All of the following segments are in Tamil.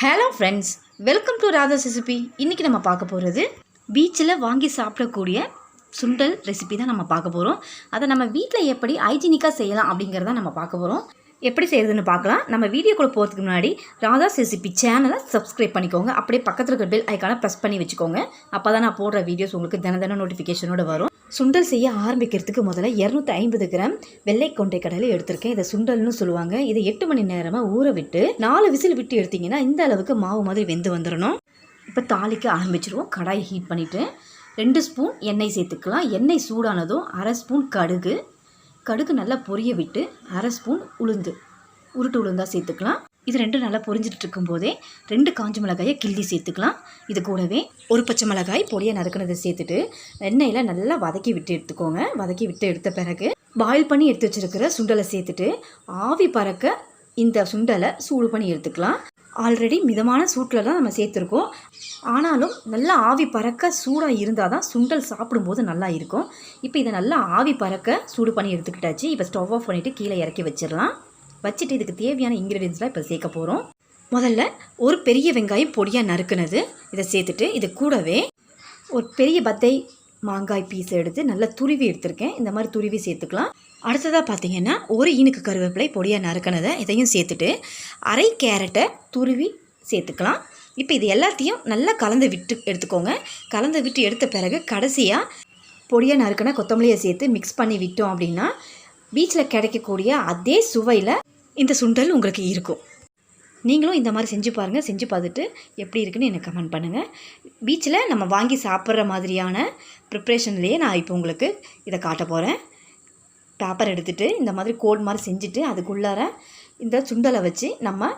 Hello friends, welcome to Radha's recipe. இன்றைக்கி நம்ம பார்க்க போகிறது பீச்சில் வாங்கி சாப்பிடக்கூடிய சுண்டல் ரெசிபி தான் நம்ம பார்க்க போகிறோம். அதை நம்ம வீட்டில் எப்படி ஹைஜீனிக்காக செய்யலாம் அப்படிங்கிறத நம்ம பார்க்க போகிறோம். எப்படி செய்கிறதுன்னு பார்க்கலாம். நம்ம வீடியோக்குள்ளே போகிறதுக்கு முன்னாடி ராதாஸ் ரெசிபி சேனலை சப்ஸ்கிரைப் பண்ணிக்கோங்க. அப்படியே பக்கத்தில் இருக்கிற பெல் ஐக்கானை ப்ரெஸ் பண்ணி வச்சுக்கோங்க. அப்போ தான் நான் போடுற வீடியோஸ் உங்களுக்கு தினம் நோட்டிஃபிகேஷனோட வரும். சுண்டல் செய்ய ஆரம்பிக்கிறதுக்கு முதல்ல 250 கிராம் வெள்ளை கொண்டை கடலை எடுத்திருக்கேன். இதை சுண்டல்னு சொல்லுவாங்க. இதை 8 மணி நேரமாக ஊற விட்டு 4 விசில் விட்டு எடுத்திங்கன்னா இந்த அளவுக்கு மாவு மாதிரி வெந்து வந்துடணும். இப்போ தாளிக்க ஆரம்பிச்சிருவோம். கடாயை ஹீட் பண்ணிவிட்டு 2 ஸ்பூன் எண்ணெய் சேர்த்துக்கலாம். எண்ணெய் சூடானதும் 1/2 ஸ்பூன் கடுகு நல்லா பொரிய விட்டு 1/2 ஸ்பூன் உருட்டு உளுந்தாக சேர்த்துக்கலாம். இது ரெண்டும் நல்லா பொரிஞ்சிட்டு இருக்கும்போதே 2 காஞ்ச மிளகாயை கிள்ளி சேர்த்துக்கலாம். இது கூடவே ஒரு பச்சை மிளகாய் பொடியை நறுக்கினதை சேர்த்துட்டு எண்ணெயில் நல்லா வதக்கி விட்டு எடுத்துக்கோங்க. வதக்கி விட்டு எடுத்த பிறகு பாயில் பண்ணி எடுத்து வச்சுருக்கிற சுண்டலை சேர்த்துட்டு ஆவி பறக்க இந்த சுண்டலை சூடு பண்ணி எடுத்துக்கலாம். ஆல்ரெடி மிதமான சூட்டில் தான் நம்ம சேர்த்துருக்கோம். ஆனாலும் நல்லா ஆவி பறக்க சூடாக இருந்தால் தான் சுண்டல் சாப்பிடும்போது நல்லா இருக்கும். இப்போ இதை நல்லா ஆவி பறக்க சூடு பண்ணி எடுத்துக்கிட்டாச்சு. இப்போ ஸ்டவ் ஆஃப் பண்ணிவிட்டு கீழே இறக்கி வச்சிடலாம். வச்சுட்டு இதுக்கு தேவையான இன்க்ரீடியன்ஸ்லாம் இப்போ சேர்க்க போகிறோம். முதல்ல ஒரு பெரிய வெங்காயம் பொடியாக நறுக்குனது இதை சேர்த்துட்டு இது கூடவே ஒரு பெரிய பத்தை மாங்காய் பீஸ் எடுத்து நல்லா துருவி எடுத்திருக்கேன். இந்த மாதிரி துருவி சேர்த்துக்கலாம். அடுத்ததாக பார்த்தீங்கன்னா ஒரு ஈனுக்கு கருவேப்பிலை பொடியாக நறுக்கினதை இதையும் சேர்த்துட்டு 1/2 கேரட்டை துருவி சேர்த்துக்கலாம். இப்போ இது எல்லாத்தையும் நல்லா கலந்து விட்டு எடுத்துக்கோங்க. கலந்து விட்டு எடுத்த பிறகு கடைசியாக பொடியாக நறுக்கின கொத்தமல்லியை சேர்த்து மிக்ஸ் பண்ணி விட்டோம் அப்படின்னா பீச்சில் கிடைக்கக்கூடிய அதே சுவையில் இந்த சுண்டல் உங்களுக்கு இருக்கும். நீங்களும் இந்த மாதிரி செஞ்சு பாருங்கள். செஞ்சு பார்த்துட்டு எப்படி இருக்குன்னு எனக்கு கமெண்ட் பண்ணுங்கள். பீச்சில் நம்ம வாங்கி சாப்பிட்ற மாதிரியான ப்ரிப்ரேஷன்லேயே நான் இப்போ உங்களுக்கு இதை காட்ட போகிறேன். பேப்பர் எடுத்துகிட்டு இந்த மாதிரி கோட் மாதிரி செஞ்சுட்டு அதுக்குள்ளார இந்த சுண்டலை வச்சு நம்ம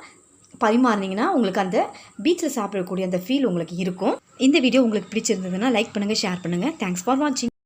பரிமாறினீங்கன்னா உங்களுக்கு அந்த பீச்சில் சாப்பிடக்கூடிய அந்த ஃபீல் உங்களுக்கு இருக்கும். இந்த வீடியோ உங்களுக்கு பிடிச்சிருந்ததுன்னா லைக் பண்ணுங்கள், ஷேர் பண்ணுங்கள். தேங்க்ஸ் ஃபார் வாட்சிங்.